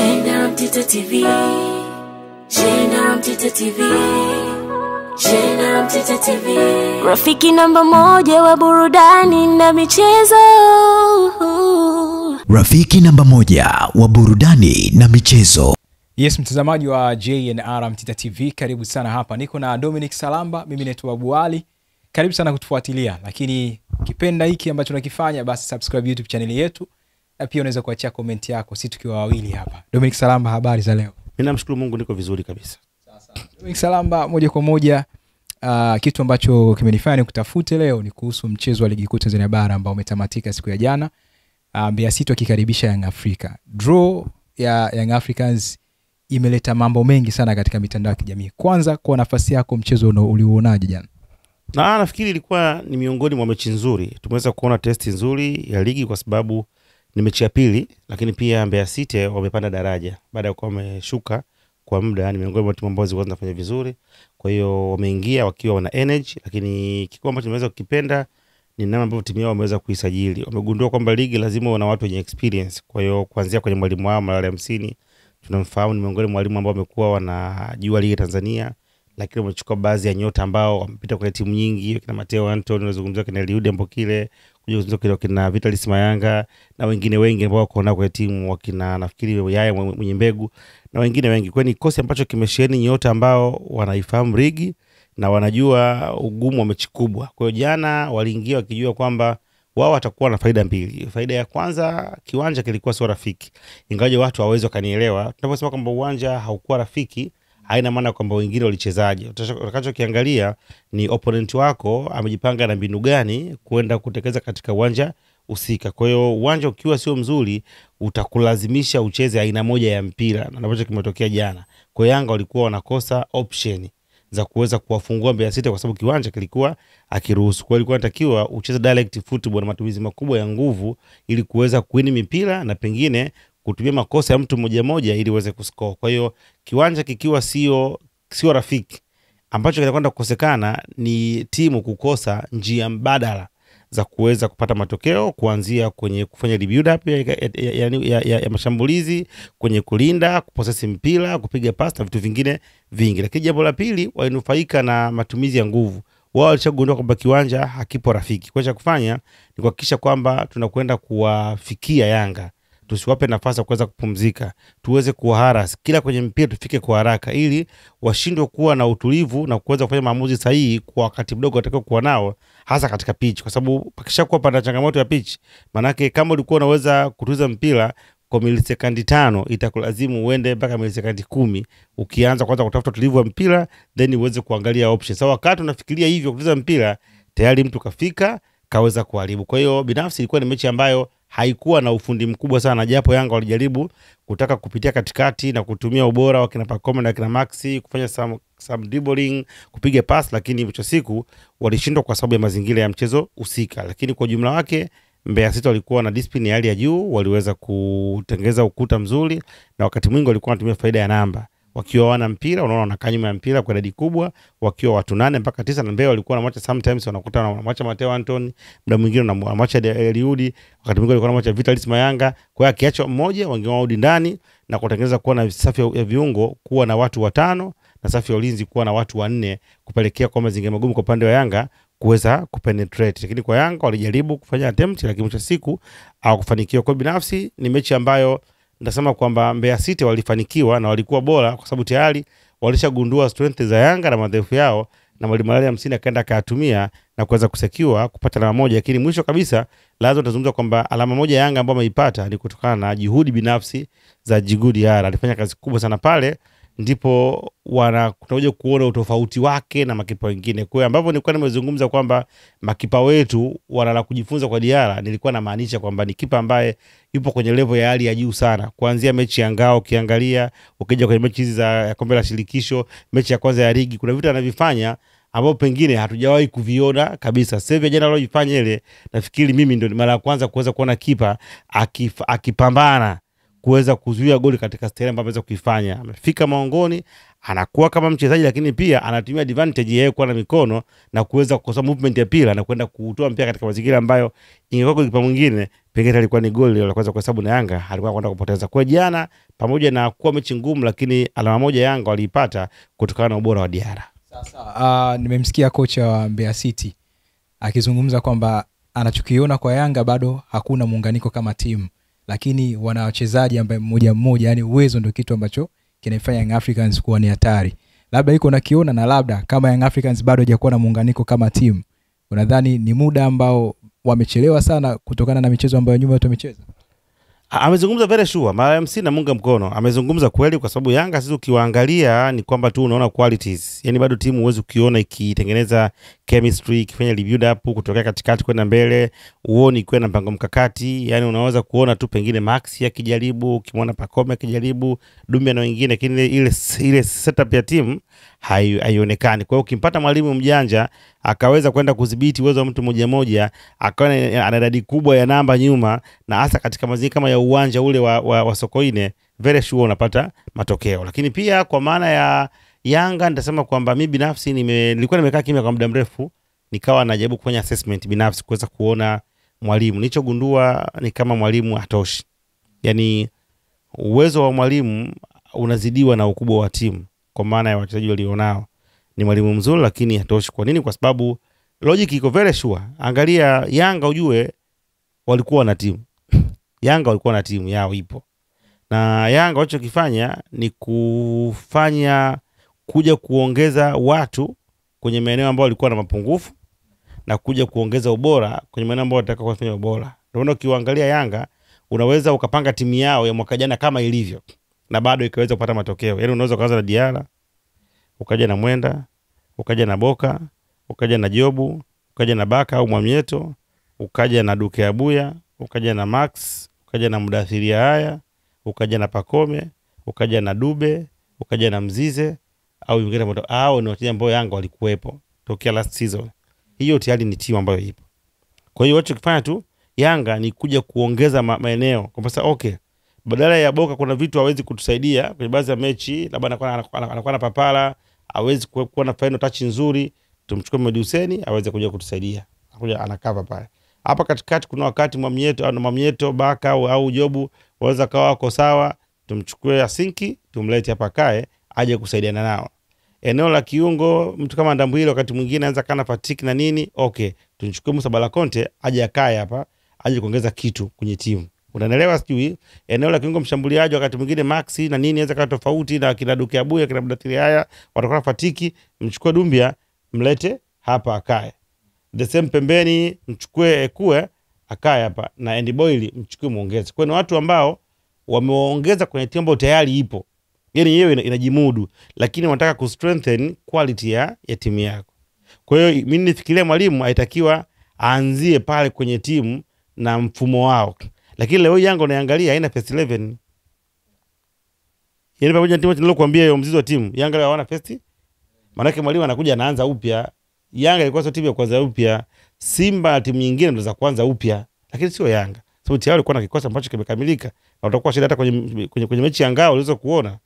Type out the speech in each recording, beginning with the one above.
Jenda Mtita TV, Jenda Mtita TV, Jenda Mtita TV, rafiki namba moja wa burudani na michezo. Rafiki namba moja wa burudani na michezo. Yes, mtazamaji wa JNR Mtita TV, karibu sana hapa. Niko na Dominic Salamba, mimi naitwa Abu Ali. Karibu sana kutufuatilia. Lakini ukipenda hiki ambacho tunakifanya, basi subscribe YouTube channel yetu. Na pia unaweza kuachia comment yako, sisi tukiwa wawili hapa. Dominic Salamba, habari za leo? Mimi namshukuru Mungu niko vizuri kabisa. Sasa Dominic Salamba, moja kwa moja, kitu ambacho kimenifanya nikutafute leo ni kuhusu mchezo wa ligi kuu Tanzania bara ambao umetamatika siku ya jana. Mbeya City wakikaribisha Young Africa. Draw ya Young Africans imeleta mambo mengi sana katika mitandao ya kijamii. Kwanza, kwa nafasi yako, mchezo uliuonaje jana? Nafikiri ilikuwa ni miongoni mwa mechi nzuri. Tumeweza kuona testi nzuri ya ligi kwa sababu ni mechi ya pili, lakini pia Mbeya City wamepanda daraja baada ya kuwa wameshuka kwa muda. Ni miongoni mwa timu ambazo zilikuwa zinafanya vizuri. Kwa hiyo wameingia wakiwa wana energy, lakini kikubwa ambacho nimeweza kukipenda ni namna ambavyo timu yao wameweza kuisajili. Wamegundua kwamba ligi lazima wana watu wenye experience. Kwa hiyo kuanzia kwenye mwalimu wao Malale Msini, tunamfahamu ni miongoni mwa walimu ambao wamekuwa wanajua ligi Tanzania, lakini wamechukua baadhi ya nyota ambao wamepita kwenye timu nyingi, kina Mateo Anton, unazungumzia kina Eliud Mbokile, kujizungumzia kina Vitalis Mayanga na wengine wengi ambao wako nao kwenye timu, wakina nafikiri Yaya mwenye mbegu na wengine wengi. Kwa ni kikosi ambacho kimesheheni nyota ambao wanaifahamu ligi na wanajua ugumu wa mechi kubwa. Kwa hiyo jana waliingia wakijua kwamba wao watakuwa na faida mbili. Faida ya kwanza, kiwanja kilikuwa sio rafiki. Ingawaje watu hawawezi kanielewa, tunaposema kwamba uwanja haukuwa rafiki, haina maana kwamba wengine walichezaje. Utakachokiangalia ni opponent wako amejipanga na mbinu gani kwenda kutekeleza katika uwanja husika. Kwa hiyo uwanja ukiwa sio mzuri, utakulazimisha ucheze aina moja ya mpira, na ambacho kimetokea jana. Kwa hiyo Yanga walikuwa wanakosa option za kuweza kuwafungua Mbeya City kwa sababu kiwanja kilikuwa akiruhusu. Kwa hiyo ilikuwa inatakiwa ucheze direct football na matumizi makubwa ya nguvu ili kuweza kuwini mipira na pengine kutumia makosa ya mtu mmoja mmoja ili uweze kuscore. Kwa hiyo kiwanja kikiwa sio rafiki, ambacho kinakwenda kukosekana ni timu kukosa njia mbadala za kuweza kupata matokeo, kuanzia kwenye kufanya build up ya mashambulizi, kwenye kulinda, kuposesi mpira, kupiga pass na vitu vingine vingi. Lakini jambo la pili, wainufaika na matumizi ya nguvu. Wao walishagundua kwamba kiwanja hakipo rafiki. Kwa hiyo cha kufanya ni kuhakikisha kwamba tunakwenda kuwafikia Yanga, tusiwape nafasi ya kuweza kupumzika, tuweze kuwaharas kila kwenye mpira, tufike kwa haraka ili washindwe kuwa na utulivu na kuweza kufanya maamuzi sahihi kwa wakati mdogo watakao kuwa nao, hasa katika pitch. Kwa sababu pakishakuwa pana changamoto ya pitch, manake kama ulikuwa unaweza kutuliza mpira kwa milisekondi 5, itakulazimu uende mpaka milisekondi 10 ukianza kwanza kutafuta utulivu wa mpira, then uweze kuangalia options. Sawa, wakati unafikiria hivyo kutuliza mpira, tayari mtu kafika kaweza kuharibu. Kwa hiyo binafsi ilikuwa ni mechi ambayo haikuwa na ufundi mkubwa sana, japo Yanga walijaribu kutaka kupitia katikati na kutumia ubora wa kina Pacome na kina Maxi kufanya some dribbling, kupiga pass, lakini mwisho siku walishindwa kwa sababu ya mazingira ya mchezo husika. Lakini kwa jumla wake Mbeya City walikuwa na discipline ya hali ya juu, waliweza kutengeneza ukuta mzuri na wakati mwingi walikuwa wanatumia faida ya namba. Wakiwa wana mpira, unaona wanakaa nyuma ya mpira kwa idadi kubwa, wakiwa watu 8 mpaka 9, na Mbeya walikuwa wanamwacha sometimes wanakuta wanamwacha Mateo Anton, muda mwingine wanamwacha Eliud, wakati mwingine walikuwa wanamwacha Vitalis Mayanga. Kwa hiyo akiacha mmoja wangewarudi ndani na kutengeneza kuwa na safu ya viungo kuwa na watu 5 na safu ya ulinzi kuwa na watu 4, kupelekea kwa mazingira magumu kwa upande wa Yanga kuweza kupenetrate. Lakini kwa Yanga walijaribu kufanya attempt, lakini mwisho siku hawakufanikiwa. Kwa binafsi ni mechi ambayo ndasema kwamba Mbeya City walifanikiwa na walikuwa bora kwa sababu tayari walishagundua strength za Yanga na madhaifu yao, na mwalimu Malale Msini akaenda akatumia na kuweza kusecure kupata alama moja. Lakini mwisho kabisa lazima tuzungumza kwamba alama moja Yanga ambayo ameipata ni kutokana na juhudi binafsi za Djigui Diarra. Alifanya kazi kubwa sana pale, ndipo kunakuja kuona utofauti wake na makipa wengine. Kwa hiyo ambapo nilikuwa nimezungumza kwamba makipa wetu wana kujifunza kwa Diarra, nilikuwa na maanisha kwamba ni kipa ambaye yupo kwenye level ya hali ya juu sana. Kuanzia mechi ya Ngao ukiangalia, ukija kwenye mechi hizi za kombe la shirikisho, mechi ya kwanza ya ligi, kuna vitu anavifanya ambao pengine hatujawahi kuviona kabisa. Sasa hivi jana alojifanya ile, nafikiri mimi ndio mara ya kwanza kuweza kuona kipa akipambana kuweza kuzuia goli katika staili ambayo ameweza kuifanya. Amefika maongoni, anakuwa kama mchezaji, lakini pia anatumia advantage yeye kuwa na mikono na kuweza kukosa movement ya pila na kwenda kutoa mpira katika mazingira ambayo ingekuwa kwa kipa mwingine pengine alikuwa ni goli la kwanza, kwa sababu na Yanga alikuwa kwenda kupoteza. Kwa jana, pamoja na kuwa mechi ngumu, lakini alama moja Yanga waliipata kutokana na ubora wa Diarra. Sasa nimemsikia kocha wa Mbeya City akizungumza kwamba anachokiona kwa Yanga bado hakuna muunganiko kama timu, lakini wana wachezaji ambao mmoja mmoja, yani uwezo ndio kitu ambacho kinafanya Young Africans kuwa ni hatari. Labda iko nakiona, na labda kama Young Africans bado hajakuwa na muunganiko kama timu, unadhani ni muda ambao wamechelewa sana kutokana na michezo ambayo nyuma wamecheza? Amezungumza very sure, Mara MC na munga mkono. Amezungumza kweli, kwa sababu Yanga sisi ukiwaangalia ni kwamba tu unaona qualities. Yani bado timu uwezi ukiona ikitengeneza chemistry, ikifanya build up kutokea katikati kwenda mbele, uone ikiwa na mpango mkakati. Yani unaweza kuona tu pengine Max akijaribu, ukimwona Pacome akijaribu, Dumbe na wengine, lakini ile setup ya timu haionekani. Kwa hiyo ukimpata mwalimu mjanja akaweza kwenda kudhibiti uwezo wa mtu mmoja mmoja, akawa ana idadi kubwa ya namba nyuma, na hasa katika mazingira kama ya uwanja ule wa Sokoine, very sure unapata matokeo. Lakini pia kwa maana ya Yanga, nitasema kwamba mimi binafsi nilikuwa nimekaa kimya kwa muda mrefu, nikawa najaribu kufanya assessment binafsi kuweza kuona mwalimu. Nilichogundua ni kama mwalimu hatoshi. Yani uwezo wa mwalimu unazidiwa na ukubwa wa timu, kwa maana ya wachezaji walionao. Ni mwalimu mzuri lakini hatoshi. Kwa nini? Kwa sababu logic iko very sure. Angalia Yanga, ujue walikuwa na timu. Yanga walikuwa na timu yao ipo. Na Yanga walichokifanya ni kufanya kuja kuongeza watu kwenye maeneo ambayo walikuwa na mapungufu na kuja kuongeza ubora kwenye maeneo ambayo wanataka kufanya ubora. Ndio ukiangalia Yanga unaweza ukapanga timu yao ya mwaka jana kama ilivyo na bado ikaweza kupata matokeo. Yaani unaweza kuanza na Diarra, ukaja na Mwenda, ukaja na Boka, ukaja na Jobu, ukaja na Baka au Mwamieto, ukaja na Duke Abuya, ukaja na Max, ukaja na Mudathiri haya, ukaja na Pacome, ukaja na Dube, ukaja na Mzize au wengine moto. Hao ni wachezaji ambao Yanga walikuwepo tokea last season. Hiyo tayari ni timu ambayo ipo. Kwa hiyo walichokifanya tu Yanga ni kuja kuongeza maeneo. Kwa sababu okay, badala ya Boka kuna vitu hawezi kutusaidia kwenye baadhi ya mechi, labda anakuwa na papara, hawezi kuwa na final touch nzuri, tumchukue Mohamed Hussein aweze kuja kutusaidia. Akuja anakava pale. Hapa katikati kuna wakati Mwamieto Baka au Jobu waweza kawa wako sawa, tumchukue Asinki tumlete hapa kae aje kusaidiana nao. Eneo la kiungo mtu kama Ndambwile wakati mwingine anaanza kana fatigue na nini, okay, tumchukue Musa Balakonte aje akae hapa aje kuongeza kitu kwenye timu. Unaelewa sijui? Eneo la kiungo mshambuliaji wakati mwingine Maxi na nini inaweza kuwa tofauti na kina Duke Abuya, kina Mudathiri haya watakuwa fatiki, mchukue Dumbia mlete hapa akae. The same pembeni mchukue Ekue akae hapa, na Andy Boyle mchukue muongeze. Kwa hiyo watu ambao wameongeza kwenye timu ambayo tayari ipo. Yaani yeye inajimudu, lakini wanataka ku strengthen quality ya timu yako. Kwa hiyo mimi nifikiria mwalimu aitakiwa aanzie pale kwenye timu na mfumo wao. Lakini leo Yanga unaangalia haina first 11. Yaani pamoja na timu nilokuambia hiyo mzizi wa timu, Yanga leo hawana first. Maana yake mwalimu anakuja anaanza upya. Yanga ilikuwa sio timu ya kwanza upya. Simba timu nyingine ndio za kwanza upya, lakini sio Yanga. Sababu tayari walikuwa na kikosi ambacho kimekamilika. Na utakuwa shida hata kwenye mechi ya ngao ulizo kuona.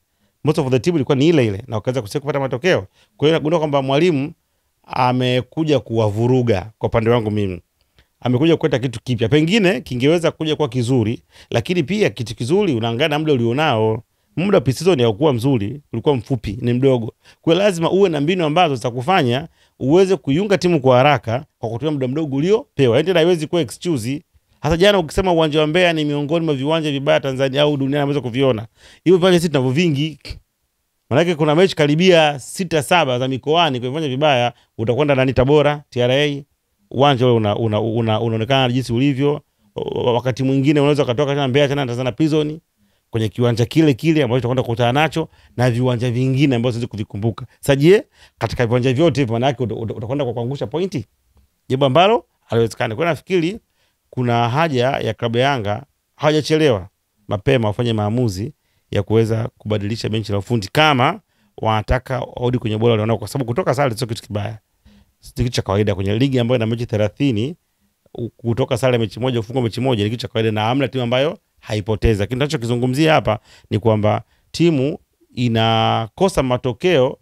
Most of the team ilikuwa ni ile na wakaweza kupata matokeo. Kwa hiyo nagundua kwamba mwalimu amekuja kuwavuruga. Kwa upande wangu mimi, amekuja kuleta kitu kipya, pengine kingeweza kuja kwa kizuri, lakini pia kitu kizuri unaangalia na muda ulionao. Muda pre-season haukuwa mzuri, ulikuwa mfupi, ni mdogo. Kwa hiyo lazima uwe na mbinu ambazo zitakufanya uweze kuiunga timu kwa haraka kwa kutumia muda mdogo uliopewa. Yaani haiwezi kuwa excuse. Hata jana ukisema uwanja wa Mbeya ni miongoni mwa viwanja vibaya Tanzania au duniani ameweza kuviona. Hivyo viwanja sisi tunavyo vingi. Maana kuna mechi karibia 6-7 za mikoani kwa viwanja vibaya, utakwenda ndani Tabora, TRA, uwanja ule unaonekana jinsi ulivyo. Wakati mwingine unaweza kutoka tena Mbeya tena Tanzania Prison kwenye kiwanja kile ambacho tutakwenda kukutana nacho na viwanja vingine ambavyo siwezi kuvikumbuka. Sasa je, katika viwanja vyote hivyo maana yake utakwenda kwa kuangusha pointi? Jambo ambalo haliwezekani. Kwa nafikiri kuna haja ya klabu ya Yanga hawajachelewa, mapema wafanye maamuzi ya kuweza kubadilisha benchi la ufundi kama wanataka warudi kwenye bora walionao, kwa sababu kutoka sare sio kitu kibaya. Sio kitu cha kawaida kwenye ligi ambayo ina mechi 30, kutoka sare mechi moja ufungwe mechi moja ni kitu cha kawaida, na hamna timu ambayo haipoteza. Lakini tunachokizungumzia hapa ni kwamba timu inakosa matokeo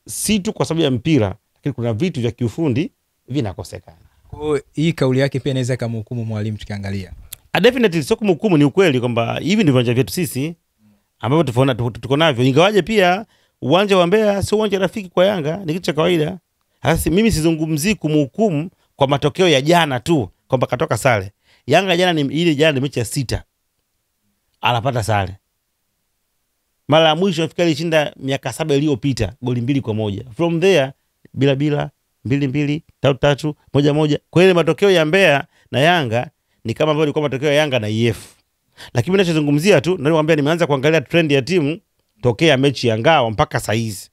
si tu kwa sababu ya mpira, lakini kuna vitu vya kiufundi vinakosekana. Kwa hii kauli yake pia inaweza kumhukumu mwalimu tukiangalia. Definitely sio kumhukumu, ni ukweli kwamba hivi ndivyo viwanja vyetu sisi ambavyo tuko navyo. Ingawaje pia uwanja wa Mbeya sio uwanja rafiki kwa Yanga, ni kitu cha kawaida. Hasa mimi sizungumzii kumhukumu kwa matokeo ya jana tu kwamba katoka sare. Yanga jana ni mechi ya 6. Anapata sare. Mara ya mwisho nafikiri alishinda miaka 7 iliyopita goli 2-1. From there bila 2-2, 3-3, 1-1. Kwa ile matokeo ya Mbeya na Yanga ni kama ambavyo ilikuwa matokeo ya Yanga na EF. Lakini mimi ninachozungumzia tu ndio nikwambia nimeanza kuangalia trend ya timu tokea mechi ya Ngao mpaka saa hizi.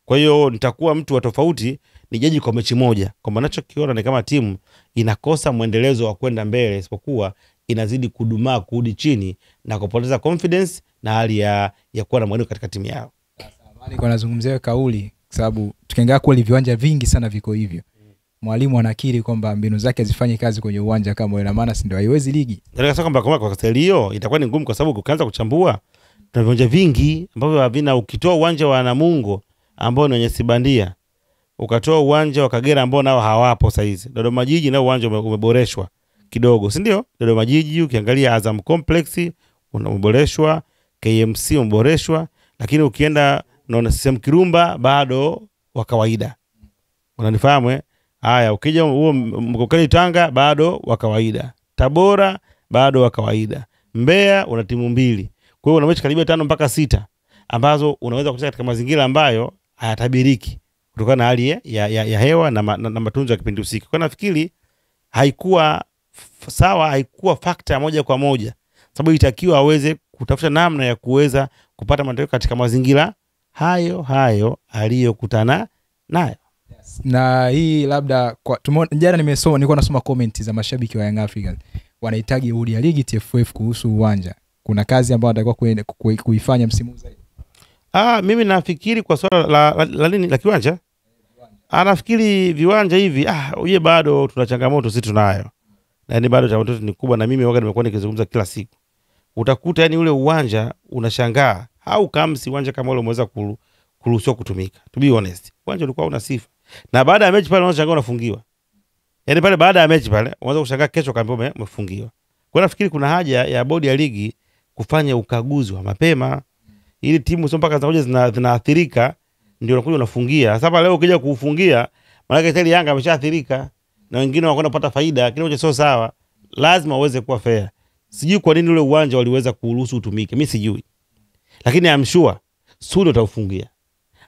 Kwa hiyo nitakuwa mtu wa tofauti nijaji kwa mechi moja. Kwa maana ninachokiona ni kama timu inakosa muendelezo wa kwenda mbele, isipokuwa inazidi kudumaa kurudi chini na kupoteza confidence na hali ya kuwa na mwelekeo katika timu yao. Sasa kwa nazungumzia kauli kwa sababu tukiangalia kwa viwanja vingi sana viko hivyo. Mwalimu anakiri kwamba mbinu zake zifanye kazi kwenye uwanja kama ile, maana si ndio haiwezi ligi. Ndio kwamba kwa staili hiyo itakuwa ni ngumu, kwa sababu ukianza kuchambua tuna viwanja vingi ambavyo havina, ukitoa uwanja wa Namungo ambao ni wenye sibandia, ukatoa uwanja wa Kagera ambao nao hawapo sasa hizi. Dodoma Jiji nao uwanja umeboreshwa kidogo, si ndio? Dodoma Jiji ukiangalia Azam Complex umeboreshwa, KMC umeboreshwa, lakini ukienda unaona CCM Kirumba bado wa kawaida. Unanifahamu? Haya, ukija huo Mkokani Tanga bado wa kawaida. Tabora bado wa kawaida. Mbeya una timu 2. Kwa hiyo una mechi karibia 5 mpaka 6 ambazo unaweza kucheza katika mazingira ambayo hayatabiriki kutokana na hali ya hewa na matunzo ya kipindi husika. Kwa nafikiri haikuwa sawa, haikuwa factor moja kwa moja. Sababu itakiwa aweze kutafuta namna ya kuweza kupata matokeo katika mazingira hayo aliyokutana nayo. Na hii labda kwa jana nilikuwa nasoma comment za mashabiki wa Young Africans. Wanahitaji juhudi ya ligi TFF kuhusu uwanja. Kuna kazi ambayo anatakiwa kuifanya msimu zaidi. Mimi nafikiri kwa swala la kiwanja. Nafikiri viwanja hivi yeye bado tuna changamoto sisi tunayo. Yaani bado changamoto ni kubwa, na mimi wakati nimekuwa nikizungumza kila siku. Utakuta yani ule uwanja unashangaa au kama si uwanja kama ule umeweza kuruhusiwa kutumika. To be honest, uwanja ulikuwa una sifa. Na baada ya mechi pale unashangaa unafungiwa. Yaani pale baada ya mechi pale unaweza kushangaa kesho kama umefungiwa. Kwa nafikiri kuna haja ya bodi ya ligi kufanya ukaguzi wa mapema ili timu sio mpaka zinakuja zinaathirika ndio unakuja unafungia. Sasa leo ukija kuufungia maana yake Yanga ameshaathirika na wengine wanakwenda kupata faida, kile sio sawa. Lazima uweze kuwa fair. Sijui kwa nini ule uwanja waliweza kuruhusu utumike, mimi sijui. Lakini I'm sure Sudi utaufungia.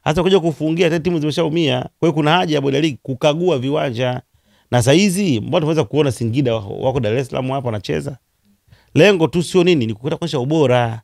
Hata kuja kufungia hata timu zimeshaumia. Kwa hiyo kuna haja ya bodi ya ligi kukagua viwanja. Na saa hizi mbona tunaweza kuona Singida wako Dar es Salaam hapa wanacheza. Lengo tu sio nini, ni kukwenda kuonyesha ubora.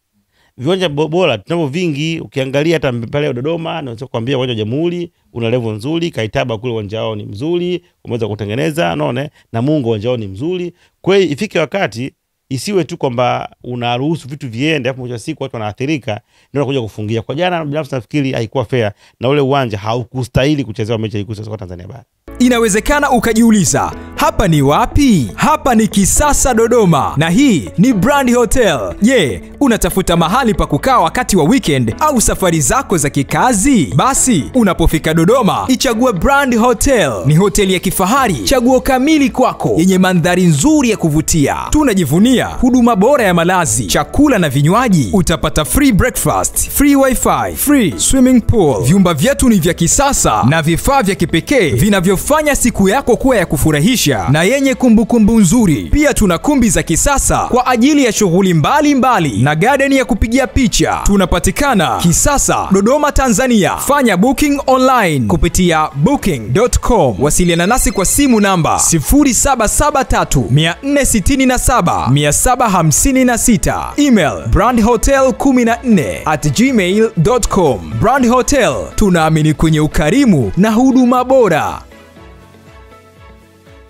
Viwanja bora tunavyo vingi, ukiangalia hata pale Dodoma naweza kukuambia uwanja wa Jamhuri una level nzuri, Kaitaba kule uwanja wao ni mzuri, umeweza kutengeneza, unaona, na Mungu uwanja wao ni mzuri. Kwa hiyo ifike wakati isiwe tu kwamba unaruhusu vitu viende hapo, mwisho wa siku watu wanaathirika ndio wanakuja kufungia. Kwa jana binafsi nafikiri haikuwa fair na ule uwanja haukustahili kuchezewa mechi ya kwa Tanzania bara. Inawezekana ukajiuliza, hapa ni wapi? Hapa ni Kisasa Dodoma, na hii ni Brand Hotel. Je, unatafuta mahali pa kukaa wakati wa weekend au safari zako za kikazi? Basi unapofika Dodoma, ichague Brand Hotel. Ni hoteli ya kifahari, chaguo kamili kwako, yenye mandhari nzuri ya kuvutia. Tunajivunia huduma bora ya malazi, chakula na vinywaji. Utapata free breakfast, free wifi, free swimming pool. Vyumba vyetu ni vya kisasa na vifaa vya kipekee vinavyofanya siku yako kuwa ya kufurahisha na yenye kumbukumbu nzuri. Pia tuna kumbi za kisasa kwa ajili ya shughuli mbalimbali na garden ya kupigia picha. Tunapatikana Kisasa, Dodoma, Tanzania. Fanya booking online kupitia booking.com. Wasiliana nasi kwa simu namba 0773467756. Email brandhotel14@gmail.com. Brand Hotel, tunaamini kwenye ukarimu na huduma bora.